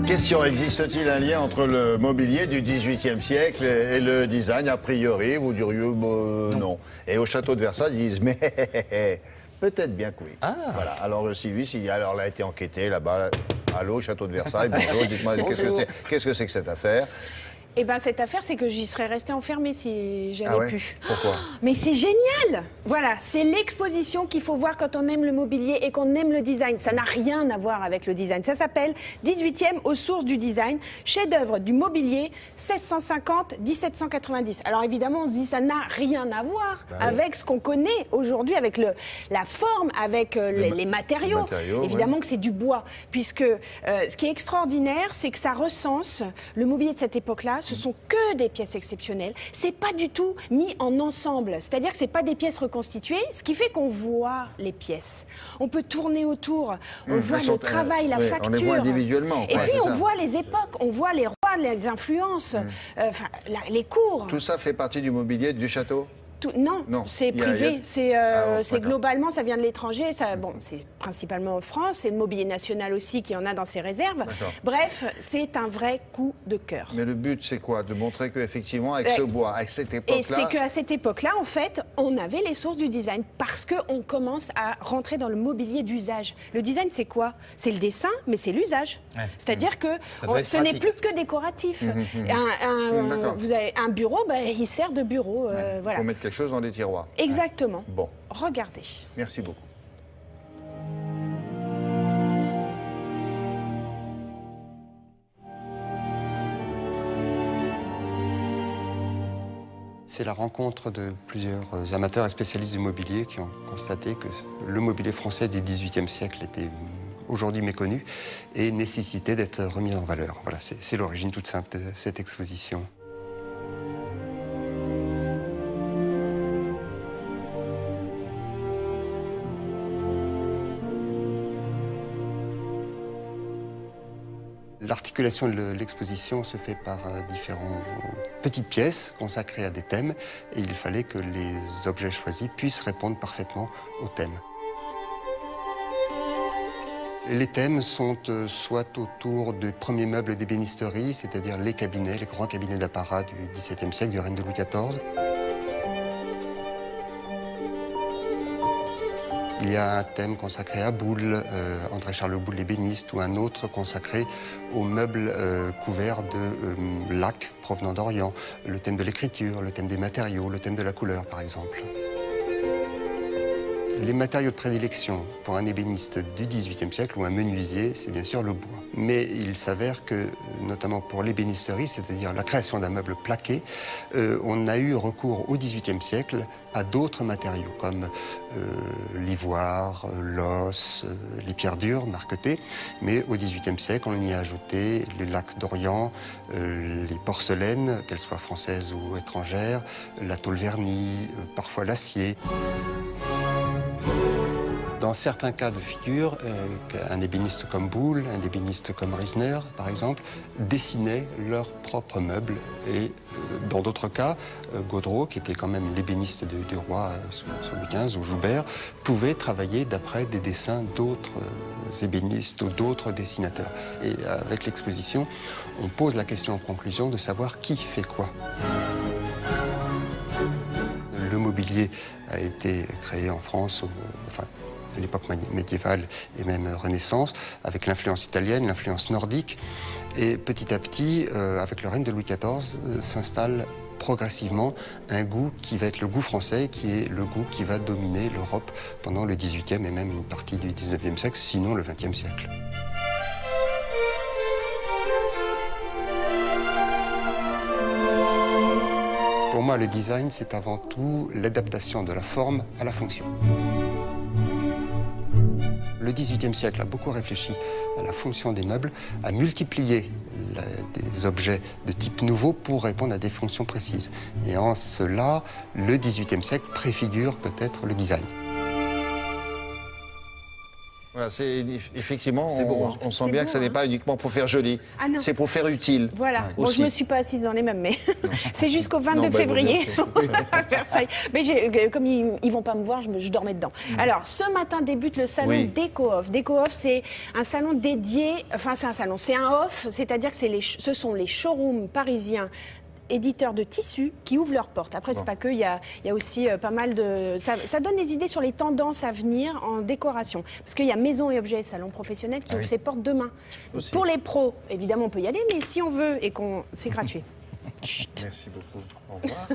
Question, existe-t-il un lien entre le mobilier du XVIIIe siècle et le design? A priori, vous diriez non. Et au château de Versailles, ils disent mais peut-être bien que oui. Ah. Voilà. Alors Sylvie, alors elle a été enquêtée là-bas. Allô, château de Versailles, bonjour, dites-moi qu'est-ce que c'est que cette affaire? Eh bien, cette affaire, c'est que j'y serais restée enfermée si j'avais pu. Pourquoi? Mais c'est génial! Voilà, c'est l'exposition qu'il faut voir quand on aime le mobilier et qu'on aime le design. Ça n'a rien à voir avec le design. Ça s'appelle 18e aux sources du design, chef-d'œuvre du mobilier 1650-1790. Alors évidemment, on se dit ça n'a rien à voir avec ce qu'on connaît aujourd'hui, avec la forme, avec les matériaux. Évidemment que c'est du bois, puisque ce qui est extraordinaire, c'est que ça recense le mobilier de cette époque-là. Ce sont que des pièces exceptionnelles. C'est pas du tout mis en ensemble. C'est-à-dire que c'est pas des pièces reconstituées, ce qui fait qu'on voit les pièces. On peut tourner autour, on voit le travail, la facture. On les voit individuellement. Et puis on voit les époques, on voit les rois, les influences, les cours. Tout ça fait partie du mobilier du château? Non, c'est privé. C'est globalement, ça vient de l'étranger. Bon, c'est principalement en France. C'est le mobilier national aussi qui en a dans ses réserves. Bref, c'est un vrai coup de cœur. Mais le but, c'est quoi? De montrer qu'effectivement, avec ce bois, avec cette époque-là... Et c'est qu'à cette époque-là, en fait, on avait les sources du design parce qu'on commence à rentrer dans le mobilier d'usage. Le design, c'est quoi? C'est le dessin, mais c'est l'usage. C'est-à-dire que ce n'est plus que décoratif. Vous avez un bureau, il sert de bureau. Voilà. Quelque chose dans les tiroirs. Exactement. Bon. Regardez. Merci beaucoup. C'est la rencontre de plusieurs amateurs et spécialistes du mobilier qui ont constaté que le mobilier français du XVIIIe siècle était aujourd'hui méconnu et nécessitait d'être remis en valeur. Voilà, c'est l'origine toute simple de cette exposition. L'articulation de l'exposition se fait par différentes petites pièces consacrées à des thèmes et il fallait que les objets choisis puissent répondre parfaitement aux thèmes. Les thèmes sont soit autour des premiers meubles d'ébénisterie, c'est-à-dire les cabinets, les grands cabinets d'apparat du XVIIe siècle, du règne de Louis XIV. Il y a un thème consacré à Boulle, André-Charles Boulle l'ébéniste, ou un autre consacré aux meubles couverts de lacs provenant d'Orient, le thème de l'écriture, le thème des matériaux, le thème de la couleur, par exemple. Les matériaux de prédilection pour un ébéniste du XVIIIe siècle ou un menuisier, c'est bien sûr le bois. Mais il s'avère que, notamment pour l'ébénisterie, c'est-à-dire la création d'un meuble plaqué, on a eu recours au XVIIIe siècle à d'autres matériaux comme l'ivoire, l'os, les pierres dures marquetées. Mais au XVIIIe siècle, on y a ajouté les lacs d'Orient, les porcelaines, qu'elles soient françaises ou étrangères, la tôle vernie, parfois l'acier. Dans certains cas de figure, un ébéniste comme Boulle, un ébéniste comme Riesner, par exemple, dessinaient leurs propres meubles. Et dans d'autres cas, Gaudreau, qui était quand même l'ébéniste du roi sous Louis XV, ou Joubert, pouvait travailler d'après des dessins d'autres ébénistes ou d'autres dessinateurs. Et avec l'exposition, on pose la question en conclusion de savoir qui fait quoi. Le mobilier a été créé en France, à l'époque médiévale et même Renaissance, avec l'influence italienne, l'influence nordique. Et petit à petit, avec le règne de Louis XIV, s'installe progressivement un goût qui va être le goût français, qui est le goût qui va dominer l'Europe pendant le XVIIIe et même une partie du XIXe siècle, sinon le XXe siècle. Pour moi, le design, c'est avant tout l'adaptation de la forme à la fonction. Le XVIIIe siècle a beaucoup réfléchi à la fonction des meubles, a multiplié des objets de type nouveau pour répondre à des fonctions précises. Et en cela, le XVIIIe siècle préfigure peut-être le design. Voilà, effectivement, beau, on sent bien que ce n'est pas uniquement pour faire joli, c'est pour faire utile. Voilà, bon, je ne me suis pas assise dans les mêmes, mais c'est jusqu'au 22 février à Versailles. Mais comme ils ne vont pas me voir, je dormais dedans. Alors, ce matin débute le salon Déco-Off. Déco-Off, c'est un salon dédié, enfin c'est un salon, c'est un off, c'est-à-dire que ce sont les showrooms parisiens éditeurs de tissus qui ouvrent leurs portes. Après, c'est pas que, il y a aussi pas mal de... Ça donne des idées sur les tendances à venir en décoration. Parce qu'il y a Maison et Objets, salon professionnel, qui ouvre ses portes demain. Pour les pros, évidemment, on peut y aller, mais si on veut et c'est gratuit. Merci beaucoup. Au revoir.